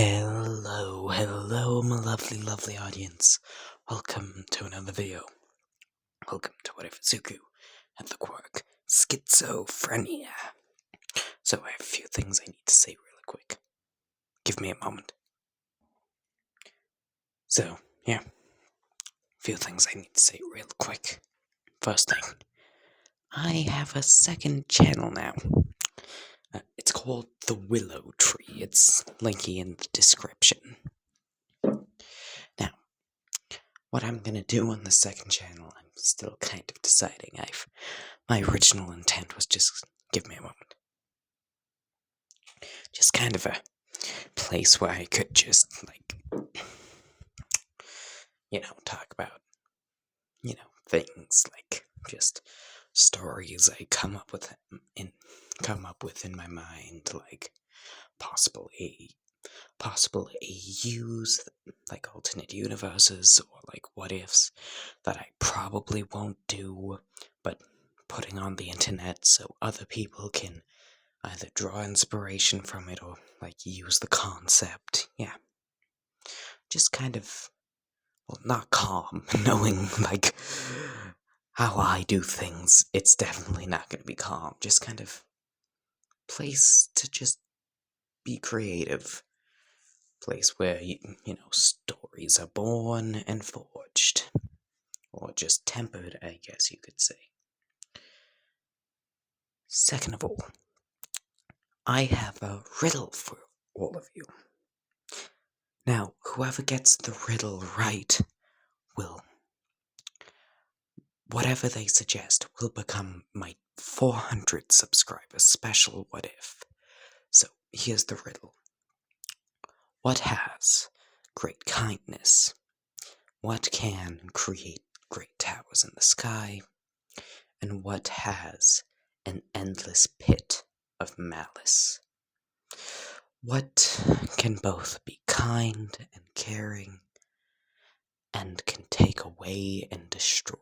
Hello, my lovely audience. Welcome to another video. Welcome to What If Izuku and the Quirk, schizophrenia. So I have a few things I need to say really quick. Give me a moment. So, yeah. A few things I need to say real quick. First thing, I have a second channel now. It's called The Willow Tree. It's linky in the description. Now, what I'm gonna do on the second channel, I'm still kind of deciding. My original intent was just, give me a moment. Just kind of a place where I could just, talk about, things like just stories I come up with in my mind, like possible AUs, like alternate universes, or like what ifs that I probably won't do, but putting on the internet so other people can either draw inspiration from it or use the concept. Yeah. Just kind of, not calm, knowing how I do things. It's definitely not going to be calm. Just kind of place to just be creative. Place where, stories are born and forged. Or just tempered, I guess you could say. Second of all, I have a riddle for all of you. Now, whoever gets the riddle right whatever they suggest will become my 400 subscribers special what if. So, here's the riddle. What has great kindness? What can create great towers in the sky? And what has an endless pit of malice? What can both be kind and caring, and can take away and destroy?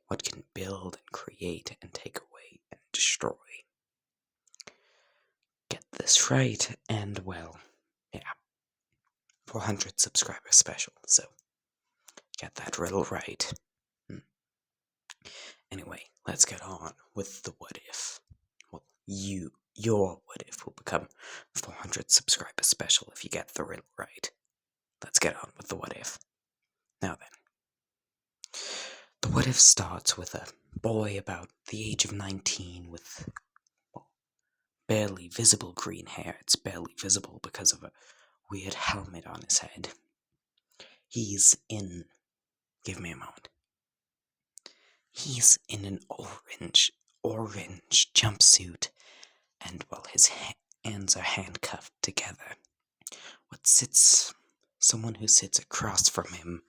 What can build and create and take away and destroy? Get this right, and 400 subscriber special, so get that riddle right. Anyway, let's get on with the what if. Well, your what if will become 400 subscriber special if you get the riddle right. Let's get on with the what if. Now then, the what if starts with a boy about the age of 19 with barely visible green hair. It's barely visible because of a weird helmet on his head. He's in... Give me a moment. He's in an orange jumpsuit, and his hands are handcuffed together. Someone who sits across from him,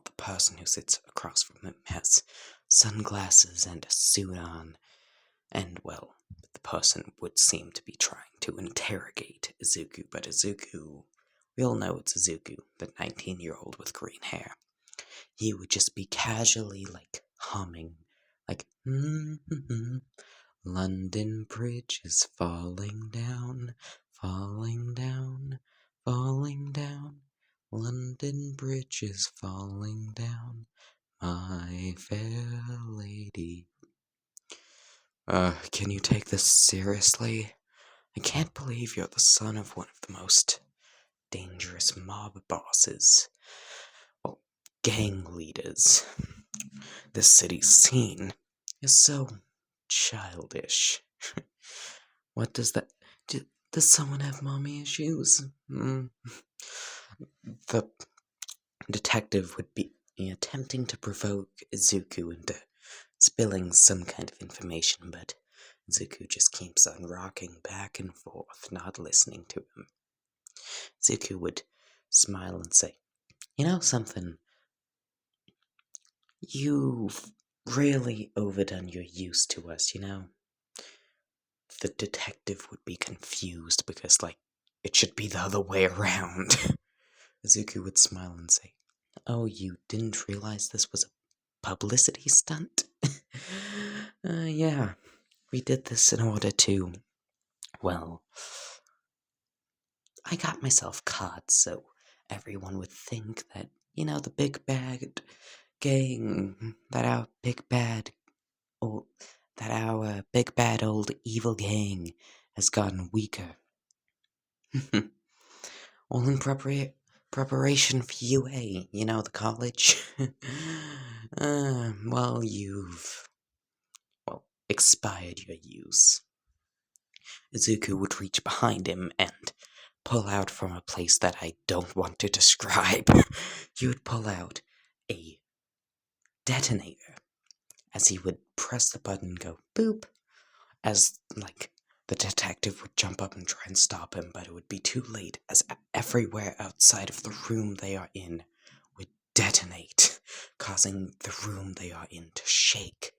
the person who sits across from him has sunglasses and a suit on, and the person would seem to be trying to interrogate Izuku, but Izuku, we all know it's Izuku, the 19-year-old with green hair. He would just be casually, humming, London Bridge is falling down, falling down, falling down. London Bridge is falling down, my fair lady. Can you take this seriously? I can't believe you're the son of one of the most dangerous mob bosses. Gang leaders. This city's scene is so childish. What does that... Does someone have mommy issues? The detective would be attempting to provoke Izuku into spilling some kind of information, but Izuku just keeps on rocking back and forth, not listening to him. Izuku would smile and say, "You know something? You've really overdone your use to us, you know?" The detective would be confused because, it should be the other way around. Izuku would smile and say, "Oh, you didn't realize this was a publicity stunt?" Yeah, we did this in order to, I got myself caught so everyone would think that, the big bad gang, old, that our big bad old evil gang has gotten weaker. All in preparation for UA, the college. Well, you've, expired your use. Izuku would reach behind him and pull out from a place that I don't want to describe. He would pull out a detonator as he would press the button and go boop, as, the detective would jump up and try and stop him, but it would be too late, as everywhere outside of the room they are in would detonate, causing the room they are in to shake,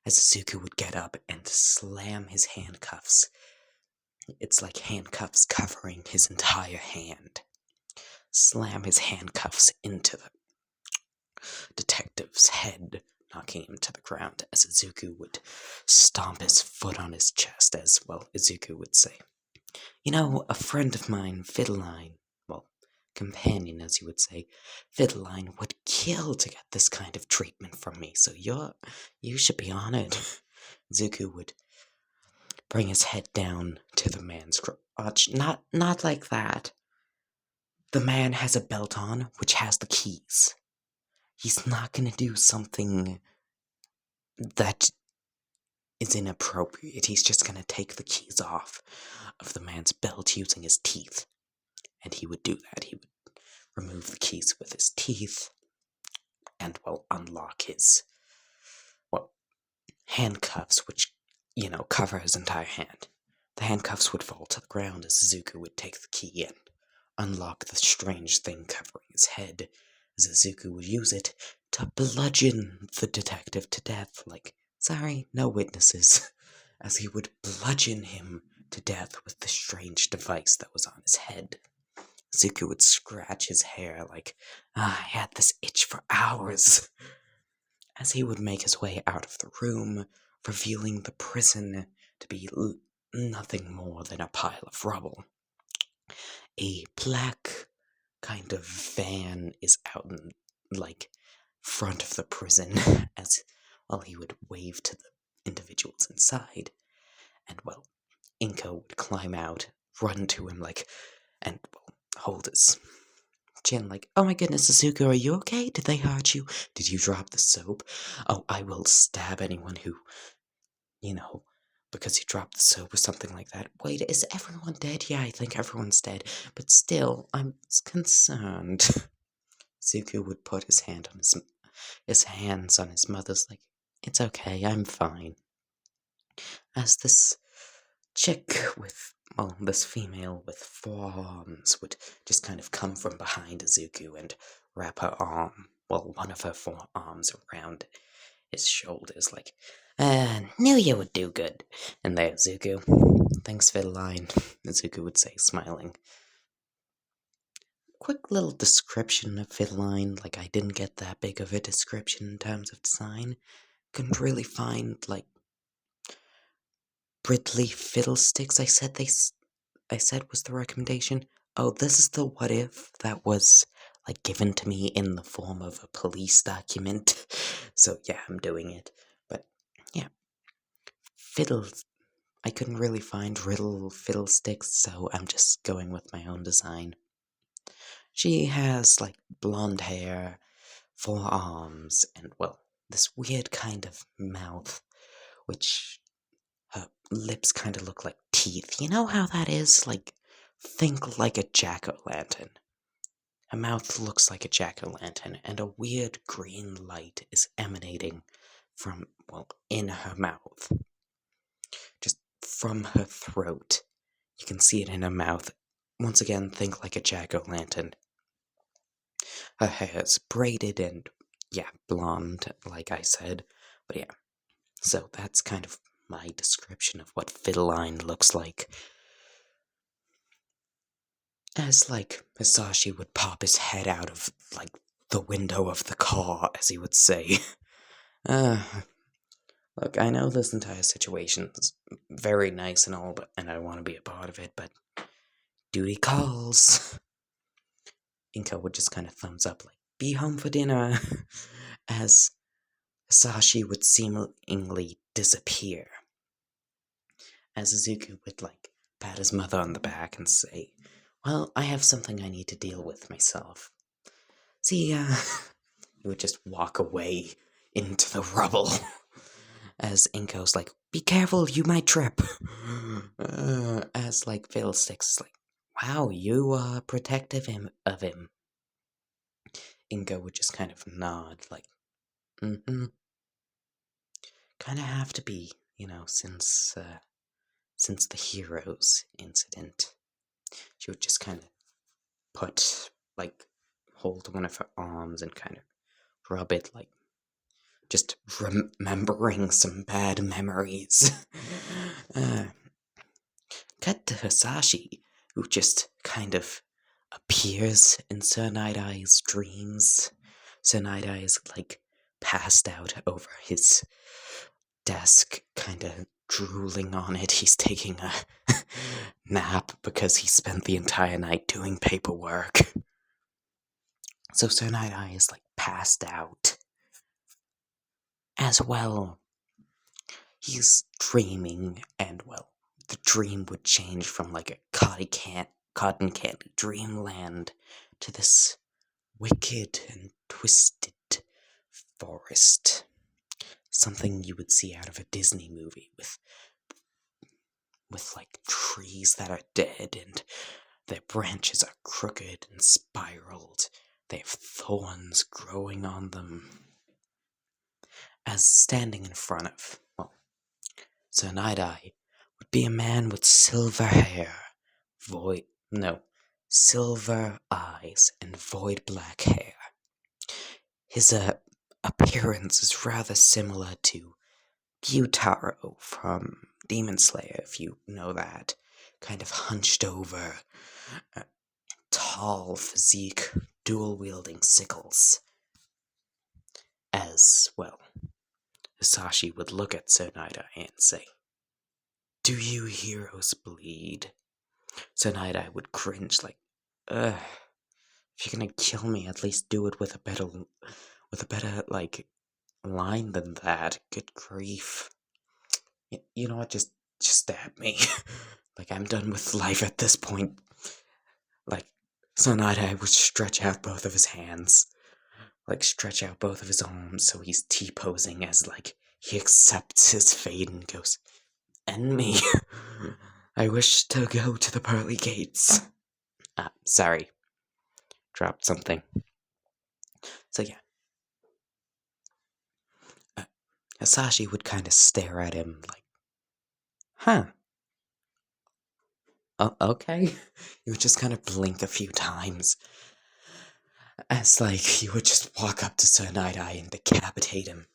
as Izuku would get up and slam his handcuffs. It's like handcuffs covering his entire hand. Slam his handcuffs into the detective's head, knocking him to the ground, as Izuku would stomp his foot on his chest, as, Izuku would say, a friend of mine, Fiddleline, companion, as you would say, Fiddleline would kill to get this kind of treatment from me, so you should be honored. Izuku would bring his head down to the man's crotch. Not like that. The man has a belt on, which has the keys. He's not gonna do something that is inappropriate. He's just gonna take the keys off of the man's belt using his teeth. And he would do that. He would remove the keys with his teeth and, unlock his, handcuffs, which, cover his entire hand. The handcuffs would fall to the ground as Izuku would take the key and unlock the strange thing covering his head, as Izuku would use it to bludgeon the detective to death. Sorry, no witnesses. As he would bludgeon him to death with the strange device that was on his head. Izuku would scratch his hair I had this itch for hours. As he would make his way out of the room, revealing the prison to be nothing more than a pile of rubble. A black kind of van is out in, front of the prison, as, he would wave to the individuals inside, and, Inko would climb out, run to him, and, hold his chin, oh my goodness, Izuku, are you okay? Did they hurt you? Did you drop the soap? Oh, I will stab anyone who, because you dropped the soap or something like that. Wait, is everyone dead? Yeah, I think everyone's dead, but still, I'm concerned. Izuku would put his hands on his mother's, it's okay, I'm fine. As this chick with, this female with 4 arms would just kind of come from behind Izuku and wrap her arm, one of her 4 arms around his shoulders, knew you would do good. And there, Izuku. Thanks, Fiddleline, Izuku would say, smiling. Quick little description of Fiddleline, I didn't get that big of a description in terms of design. Couldn't really find, Bridley Fiddlesticks, I said was the recommendation. Oh, this is the what if that was, given to me in the form of a police document. So, yeah, I'm doing it. But, yeah. I couldn't really find riddle Fiddlesticks, so I'm just going with my own design. She has, blonde hair, 4 arms, and, this weird kind of mouth, which her lips kind of look like teeth. You know how that is? Think like a jack-o'-lantern. Her mouth looks like a jack-o'-lantern, and a weird green light is emanating from, in her mouth. Just from her throat. You can see it in her mouth. Once again, think like a jack-o'-lantern. Her hair is braided and, blonde, like I said. But yeah, so that's kind of my description of what Fiddleline looks like. As, Hisashi would pop his head out of, the window of the car, as he would say. Look, I know this entire situation is very nice and all, and I want to be a part of it, but duty calls. Inko would just kind of thumbs up, like, be home for dinner, as Sashi would seemingly disappear. As Izuku would, like, pat his mother on the back and say, well, I have something I need to deal with myself. See ya. He would just walk away into the rubble. As Inko's like, be careful, you might trip. As, like, Fiddlesticks is like, wow, you are protective of him. Inko would just kind of nod, like, mm-hmm. Kind of have to be, since the heroes incident. She would just kind of hold one of her arms and kind of rub it, like, just remembering some bad memories. Cut to Hisashi, who just kind of appears in Sir Nightaye's dreams. Sir Nighteye is, like, passed out over his desk, kind of drooling on it. He's taking a nap because he spent the entire night doing paperwork. So Sir Nighteye is, like, passed out. As well, he's dreaming, and, well, the dream would change from, like, a cotton candy dreamland to this wicked and twisted forest. Something you would see out of a Disney movie with like, trees that are dead and their branches are crooked and spiraled. They have thorns growing on them. As standing in front of, well, Sir Nighteye would be a man with silver hair, silver eyes and void black hair. His appearance is rather similar to Gyutaro from Demon Slayer, if you know that. Kind of hunched over, tall physique, dual-wielding sickles. As, well, Hisashi would look at Sir Nighteye and say, do you heroes bleed? Sir Nighteye would cringe like, ugh, if you're gonna kill me, at least do it with a better, like, line than that. Good grief. You know what, just stab me. Like, I'm done with life at this point. Like, Sir Nighteye would stretch out both of his hands. Like, stretch out both of his arms so he's T-posing as, like, he accepts his fate and goes, end me. I wish to go to the pearly gates. Sorry. Dropped something. So, yeah. Hisashi would kind of stare at him like, huh. Oh, okay. He would just kind of blink a few times. As, like, he would just walk up to Sir Nighteye and decapitate him.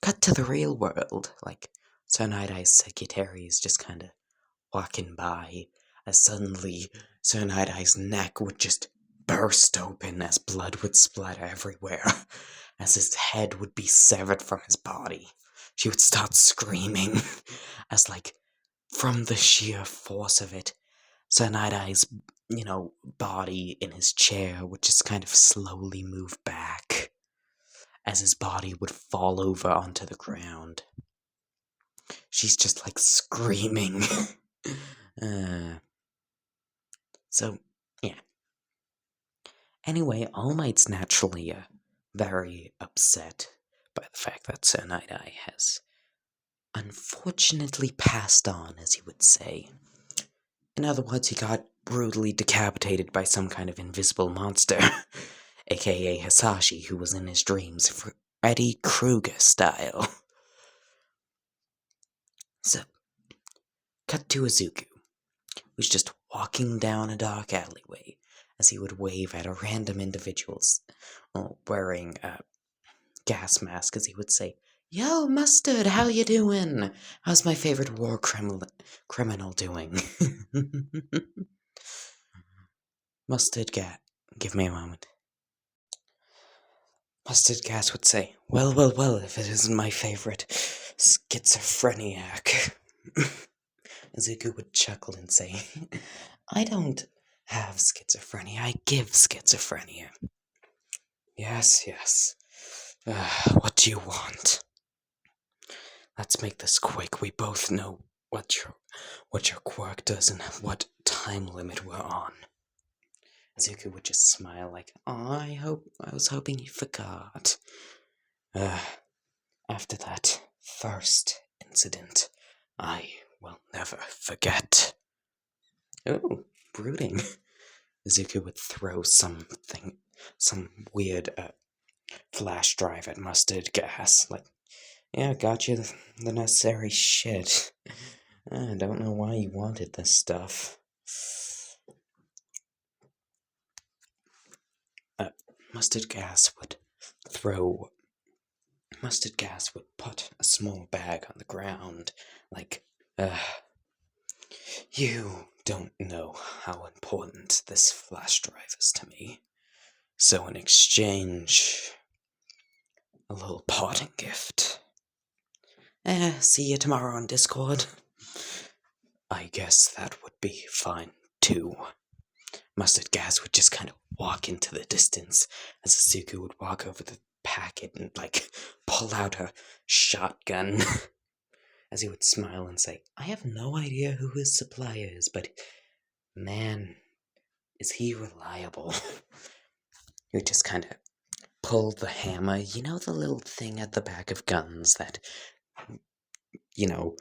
Cut to the real world. Like, Sir Nightae's secretary is just kind of walking by, as suddenly Sir Nightae's neck would just burst open as blood would splatter everywhere, as his head would be severed from his body. She would start screaming, as, like, from the sheer force of it, Sir Nighteye's, body in his chair would just kind of slowly move back, as his body would fall over onto the ground. She's just, like, screaming. So, yeah. Anyway, All Might's naturally very upset by the fact that Sir Nighteye has unfortunately passed on, as he would say. In other words, he got brutally decapitated by some kind of invisible monster, aka Hisashi, who was in his dreams, Freddy Krueger style. So, cut to Izuku, who's just walking down a dark alleyway, as he would wave at random individuals wearing a gas mask, as he would say, yo, Mustard, how you doing? How's my favorite war criminal doing? Mustard Gas, give me a moment. Mustard Gas would say, well, if it isn't my favorite schizophreniac. Izuku would chuckle and say, I don't have schizophrenia, I give schizophrenia. Yes, yes. What do you want? Let's make this quick. We both know what your quirk does and what time limit we're on. Izuku would just smile like, "Aw, I was hoping you forgot." After that first incident, I will never forget. Oh, brooding. Izuku would throw some weird flash drive at mustard gas. Like, yeah, got you the necessary shit. I don't know why you wanted this stuff. Mustard gas would put a small bag on the ground, like, you don't know how important this flash drive is to me. So in exchange, a little parting gift. See you tomorrow on Discord. I guess that would be fine, too. Mustard gas would just kind of walk into the distance as Izuku would walk over the packet and, like, pull out a shotgun. As he would smile and say, I have no idea who his supplier is, but man, is he reliable. He would just kind of pull the hammer, you know, the little thing at the back of guns that, you know,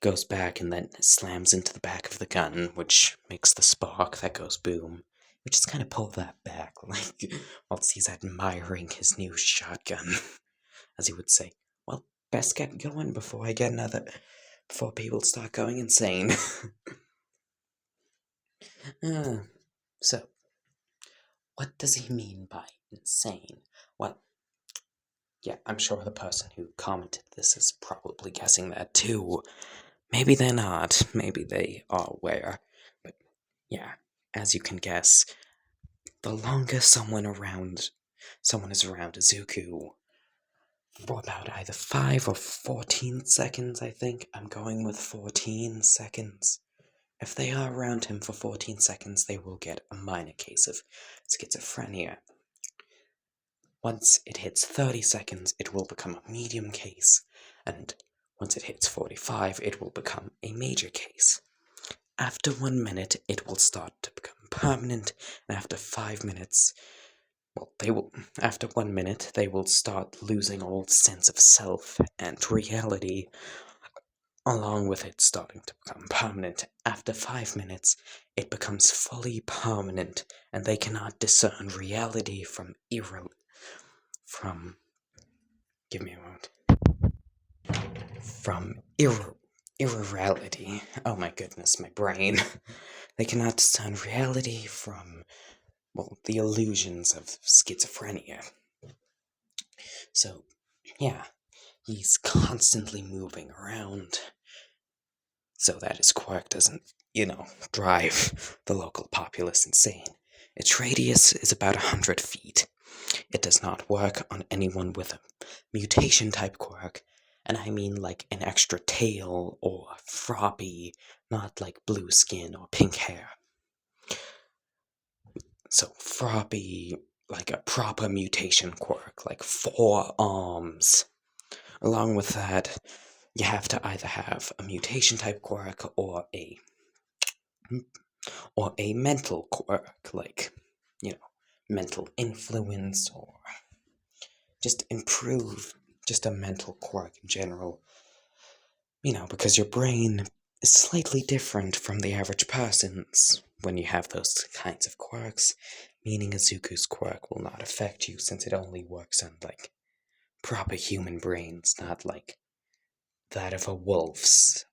goes back and then slams into the back of the gun, which makes the spark that goes boom. We just kind of pull that back, like, whilst he's admiring his new shotgun. As he would say, well, best get going before people start going insane. So, what does he mean by insane? Well, yeah, I'm sure the person who commented this is probably guessing that too. Maybe they're not, maybe they are aware. But yeah, as you can guess, the longer someone is around Izuku for about either 5 or 14 seconds, I think. I'm going with 14 seconds. If they are around him for 14 seconds, they will get a minor case of schizophrenia. Once it hits 30 seconds, it will become a medium case, and once it hits 45, it will become a major case. After 1 minute, it will start to become permanent, and after 5 minutes, after 1 minute, they will start losing all sense of self and reality, along with it starting to become permanent. After 5 minutes, it becomes fully permanent, and they cannot discern reality from give me a moment. From irreality. Oh my goodness, my brain. They cannot discern reality from, the illusions of schizophrenia. So, yeah, he's constantly moving around so that his quirk doesn't, drive the local populace insane. Its radius is about 100 feet. It does not work on anyone with a mutation-type quirk, and I mean like an extra tail or froppy, not like blue skin or pink hair. So froppy, like a proper mutation quirk, like 4 arms. Along with that, you have to either have a mutation-type quirk or a mental quirk, like, mental influence, or just improve just a mental quirk in general. Because your brain is slightly different from the average person's when you have those kinds of quirks, meaning Izuku's quirk will not affect you since it only works on, like, proper human brains, not like that of a wolf's.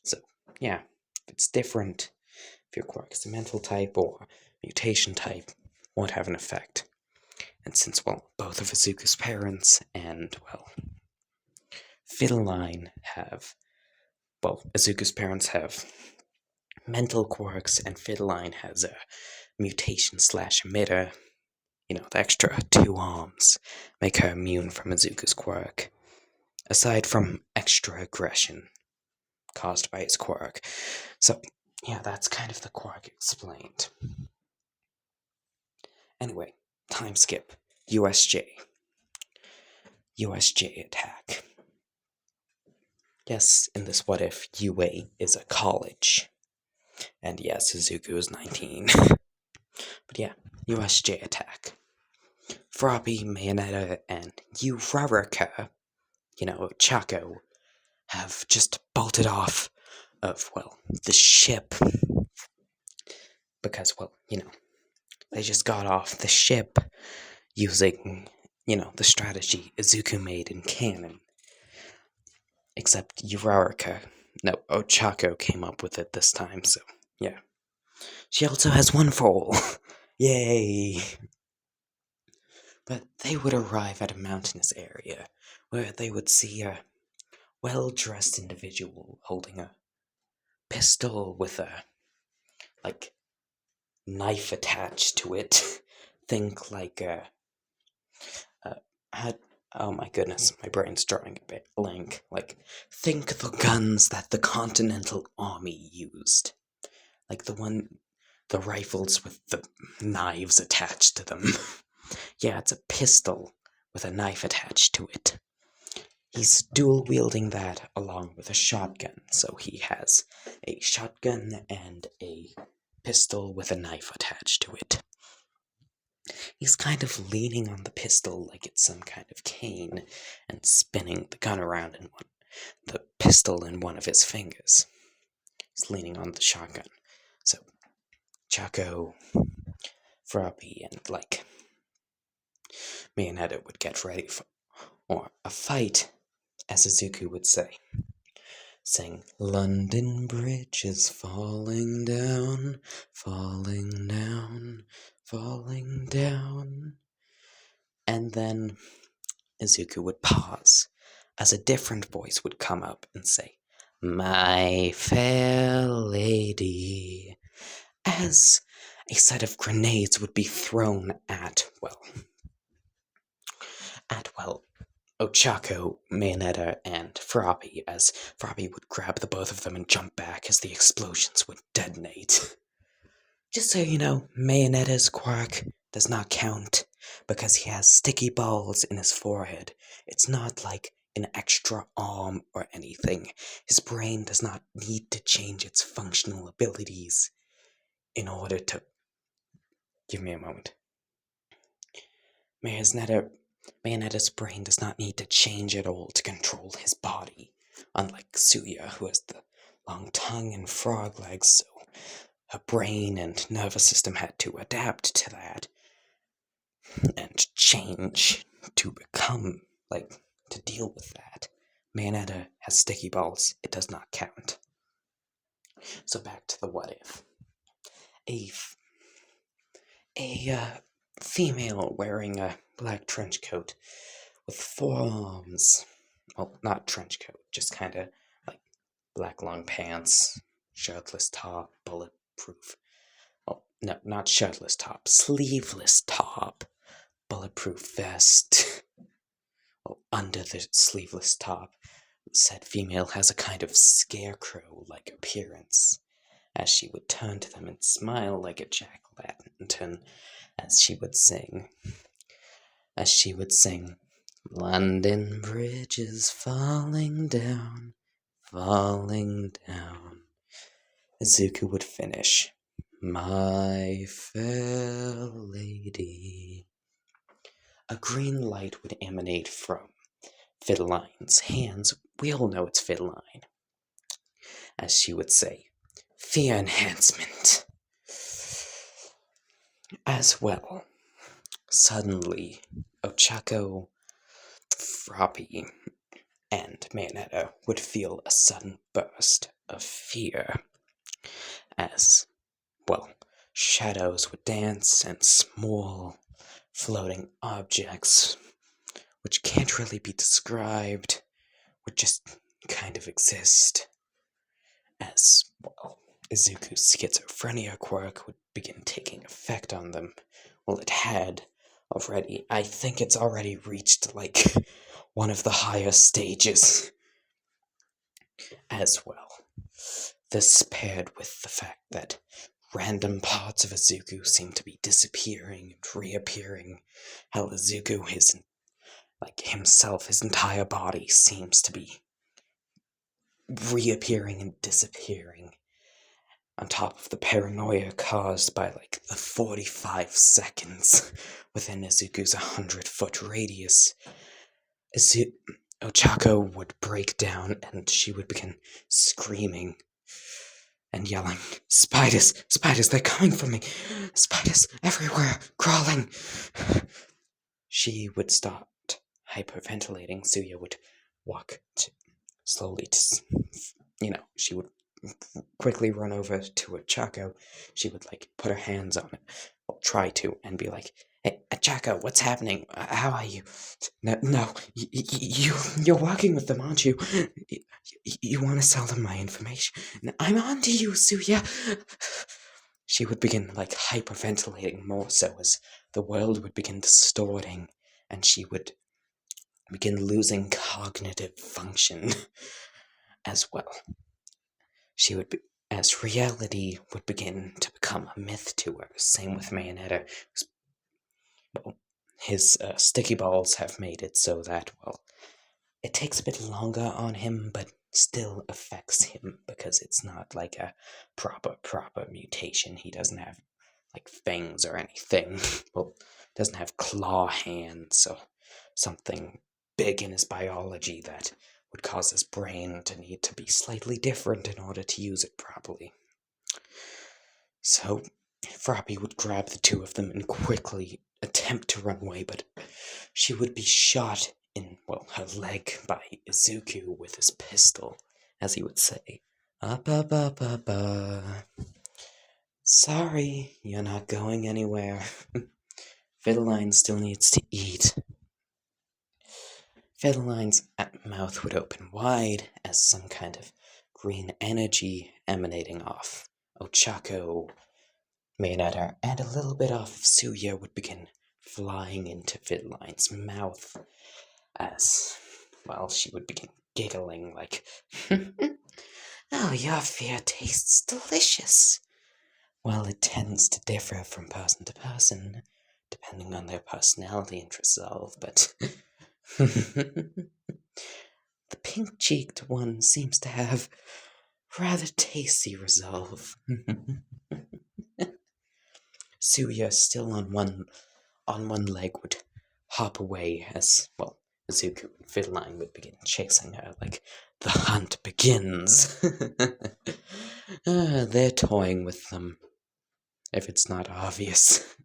So, yeah, if it's different, if your quirk is a mental type or mutation type, won't have an effect. And since, both of Izuku's parents and, Fiddleline Izuku's parents have mental quirks, and Fiddleline has a mutation/emitter, the extra 2 arms, make her immune from Izuku's quirk, aside from extra aggression caused by his quirk. So, yeah, that's kind of the quirk explained. Anyway, time skip. USJ. USJ attack. Yes, in this what if, UA is a college. And yes, Izuku is 19. But yeah, USJ attack. Froppy, Mayonetta, and Uraraka, Chaco, have just bolted off of, the ship. Because, they just got off the ship using, the strategy Izuku made in canon. Except Chaco came up with it this time, so, yeah. She also has one fall. Yay! But they would arrive at a mountainous area where they would see a well-dressed individual holding a pistol with a, knife attached to it. Think like oh my goodness, my brain's drawing a bit blank. Think the guns that the Continental Army used. The rifles with the knives attached to them. Yeah, it's a pistol with a knife attached to it. He's dual-wielding that along with a shotgun, so he has a shotgun and a pistol with a knife attached to it. He's kind of leaning on the pistol like it's some kind of cane and spinning the gun around the pistol in one of his fingers. He's leaning on the shotgun. So, Chaco, Froppy, and, Mayonetta would get ready for a fight, as Izuku would say. Saying, London Bridge is falling down, falling down, falling down. And then Izuku would pause, as a different voice would come up and say, My fair lady, as a set of grenades would be thrown at Ochako, Mayonetta, and Froppy, as Froppy would grab the both of them and jump back as the explosions would detonate. Just so you know, Mayonetta's quirk does not count, because he has sticky balls in his forehead. It's not like an extra arm or anything. His brain does not need to change its functional abilities in order to... Give me a moment. Mayonetta's brain does not need to change at all to control his body, unlike Suya, who has the long tongue and frog legs, so her brain and nervous system had to adapt to that and change to become, to deal with that. Mayonetta has sticky balls. It does not count. So back to the what if. A female wearing a black trench coat with forearms. Well, not trench coat, just kind of black long pants, shirtless top, bulletproof. Well, no, not shirtless top, sleeveless top, bulletproof vest. Well, under the sleeveless top, said female has a kind of scarecrow-like appearance, as she would turn to them and smile like a jack-o'-lantern, as she would sing, London Bridge is falling down, falling down. Izuku would finish, My fair lady. A green light would emanate from Fideline's hands. We all know it's Fideline. As she would say, Fear enhancement. As well, suddenly, Ochako, Froppy, and Mayonetta would feel a sudden burst of fear. As, shadows would dance and small floating objects, which can't really be described, would just kind of exist. As, Izuku's schizophrenia quirk would begin taking effect on them. Well, it had already. I think it's already reached, one of the higher stages. As well. This paired with the fact that random parts of Izuku seem to be disappearing and reappearing. How Izuku, himself, his entire body seems to be reappearing and disappearing. On top of the paranoia caused by, the 45 seconds within Izuku's 100-foot radius, Ochako would break down and she would begin screaming and yelling, "Spiders! Spiders! They're coming for me! Spiders everywhere! Crawling!" She would start hyperventilating. Suya would walk slowly she would quickly run over to Ochako. She would, put her hands on it, or try to, and be like, "Hey, Ochako, what's happening? How are you? No, you're walking with them, aren't you? You want to sell them my information? I'm on to you, Suya." She would begin, hyperventilating more so as the world would begin distorting, and she would begin losing cognitive function as well. She would as reality would begin to become a myth to her. Same with Mayonetta. His sticky balls have made it so that, it takes a bit longer on him, but still affects him because it's not like a proper mutation. He doesn't have, fangs or anything. Doesn't have claw hands or something big in his biology that would cause his brain to need to be slightly different in order to use it properly. So, Froppy would grab the two of them and quickly attempt to run away, but she would be shot in, her leg by Izuku with his pistol, as he would say, "Up, up, up, up, sorry, you're not going anywhere. Fiddleline still needs to eat." Fiddleline's mouth would open wide as some kind of green energy emanating off Ochako, Mayonetta, and a little bit off of Suya would begin flying into Fiddleline's mouth as, she would begin giggling like, "Oh, your fear tastes delicious." Well, it tends to differ from person to person, depending on their personality and resolve, but the pink-cheeked one seems to have rather tasty resolve. Suya, still on one leg, would hop away as, Izuku and Fiddleline would begin chasing her like the hunt begins. They're toying with them, if it's not obvious.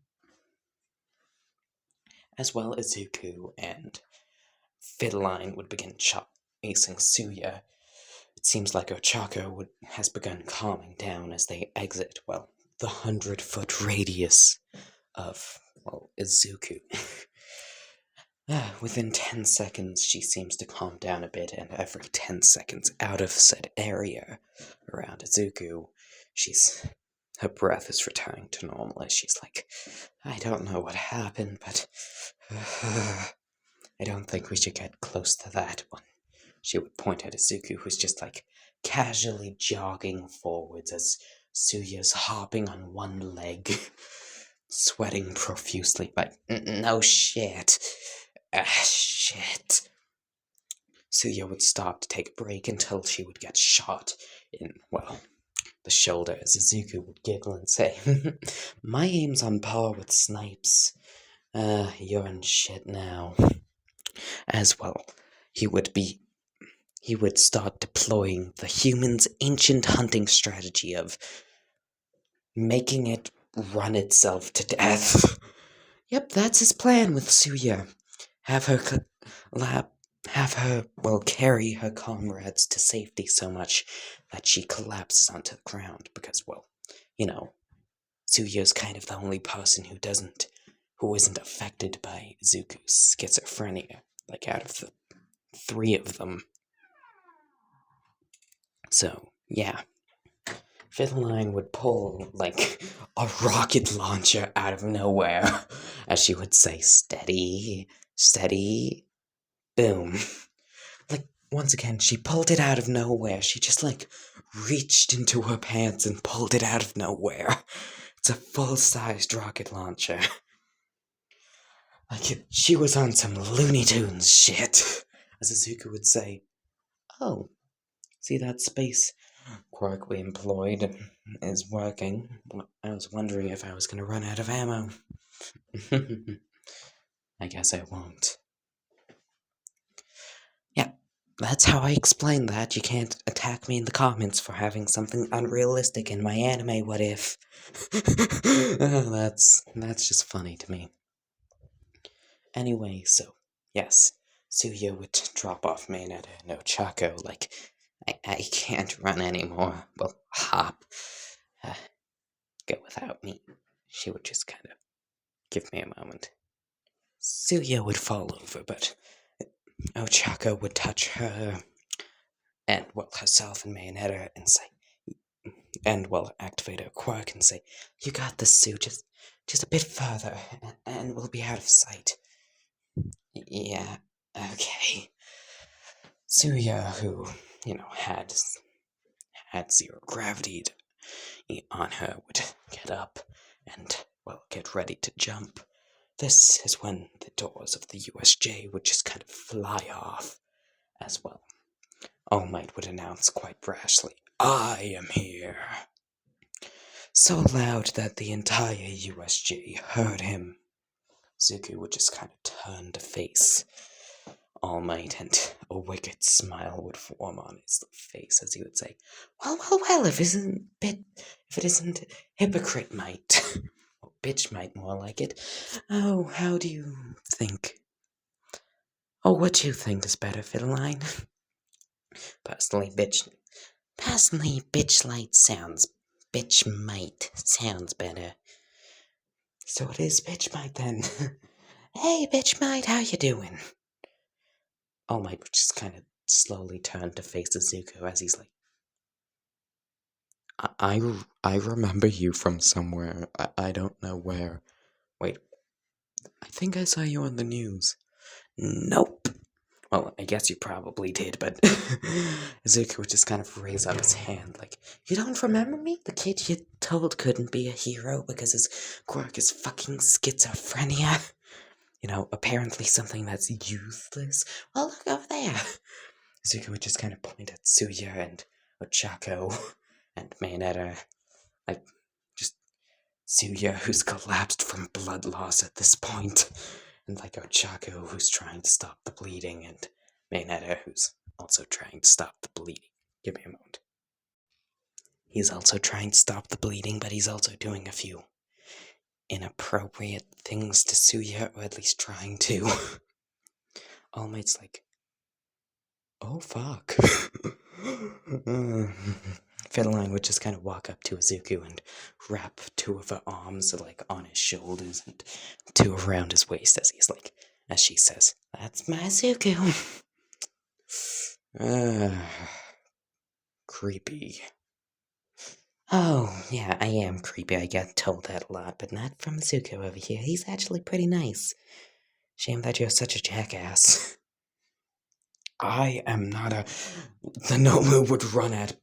As well, Izuku and Fiddleline would begin chasing Suya. It seems like Ochako has begun calming down as they exit, the 100-foot radius of, Izuku. Within 10 seconds, she seems to calm down a bit, and every 10 seconds out of said area around Izuku, her breath is returning to normal as she's like, "I don't know what happened, but I don't think we should get close to that one." She would point at Izuku, who's just casually jogging forwards as Suya's hopping on one leg, sweating profusely, "No shit. Shit." Suya would stop to take a break until she would get shot in, the shoulder as Izuku would giggle and say, "My aim's on par with Snipes. You're in shit now." As he would start deploying the human's ancient hunting strategy of making it run itself to death. Yep, that's his plan with Suya. Have her carry her comrades to safety so much that she collapses onto the ground because, Suya's kind of the only person who isn't affected by Izuku's schizophrenia, out of the three of them. So, yeah. Fiddleline would pull, a rocket launcher out of nowhere, as she would say, "Steady, steady, boom." Once again, she pulled it out of nowhere. She just, reached into her pants and pulled it out of nowhere. It's a full-sized rocket launcher. Like, she was on some Looney Tunes shit, as Izuku would say. Oh, see that space Quirk we employed is working. I was wondering if I was going to run out of ammo. I guess I won't. Yeah, that's how I explain that. You can't attack me in the comments for having something unrealistic in my anime what if. That's just funny to me. Anyway, so, yes, Suya would drop off Mayonetta and Ochako, like, I can't run anymore. Well, hop. Go without me. She would just kind of give me a moment. Suya would fall over, but Ochako would touch her, and, well, herself and Mayonetta, and say, and, well, activate her quirk and say, you got this, Sue, just a bit further, and we'll be out of sight. Yeah, okay. Suya, who, had zero gravity on her, would get up and, well, get ready to jump. This is when the doors of the USJ would just kind of fly off, as well. All Might would announce quite brashly, I am here. So loud that the entire USJ heard him. Izuku would just kind of turn to face All Might, and a wicked smile would form on his face as he would say, well, if it isn't hypocrite might, or bitch might more like it. Oh, how do you think? Oh, what do you think is better, Fiddleline? Personally, bitch light sounds, bitch might sounds better. So it is bitch might then. Hey, bitch might, how you doing? All Might would just kind of slowly turn to face Izuku as he's like, I remember you from somewhere. I don't know where. Wait, I think I saw you on the news. Nope. Well, I guess you probably did, but Izuku would just kind of raise up his hand like, you don't remember me? The kid you told couldn't be a hero because his quirk is fucking schizophrenia? Apparently something that's useless. Well, look over there. Izuku would just kind of point at Suya and Ochako and Mayonetta. Like, just Suya, who's collapsed from blood loss at this point, and like Ochako, who's trying to stop the bleeding, and Mayonetta, who's also trying to stop the bleeding. Give me a moment. He's also trying to stop the bleeding, but he's also doing a few inappropriate things to Suya, or at least trying to. All Might's like, oh fuck. Fiddleline would just kind of walk up to Izuku and wrap two of her arms like on his shoulders and two around his waist as she says, that's my Izuku. Creepy. Oh, yeah, I am creepy. I get told that a lot, but not from Izuku over here. He's actually pretty nice. Shame that you're such a jackass. I am not The Nomu would run at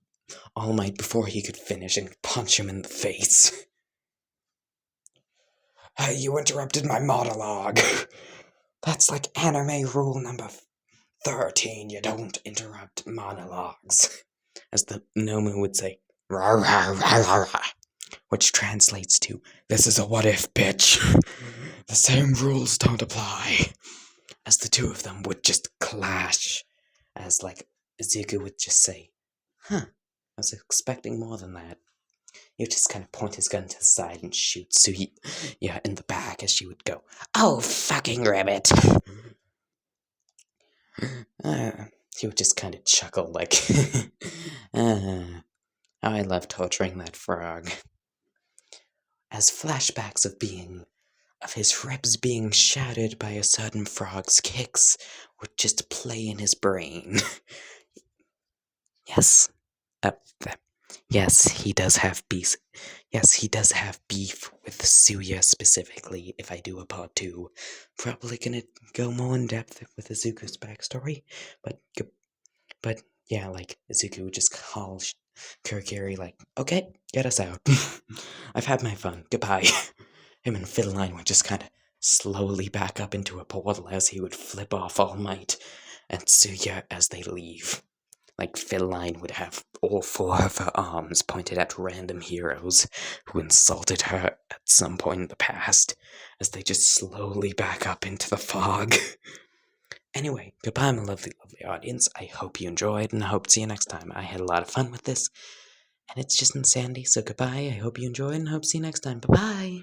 All Might before he could finish and punch him in the face. Hey, you interrupted my monologue. That's like anime rule number 13. You don't interrupt monologues. As the Nomu would say, rah, rah, rah, rah, rah, which translates to, this is a what if, bitch. The same rules don't apply. As the two of them would just clash. As like Izuku would just say, I was expecting more than that. He would just kind of point his gun to the side and shoot Suya in the back as she would go, oh, fucking rabbit. He would just kind of chuckle like, how I love torturing that frog. As flashbacks of his ribs being shattered by a certain frog's kicks would just play in his brain. Yes. Yes, he does have beef. Yes, he does have beef with Suya specifically. If I do a part 2, probably gonna go more in depth with Izuku's backstory. But yeah, like Izuku would just call Kurikiri like, okay, get us out. I've had my fun. Goodbye. Him and Fiddleline would just kind of slowly back up into a portal as he would flip off All Might and Tsuya as they leave. Like, Fiddleline would have all four of her arms pointed at random heroes who insulted her at some point in the past as they just slowly back up into the fog. Anyway, goodbye, my lovely, lovely audience. I hope you enjoyed, and I hope to see you next time. I had a lot of fun with this, and it's just insanity, so goodbye. I hope you enjoyed, and I hope to see you next time. Bye-bye.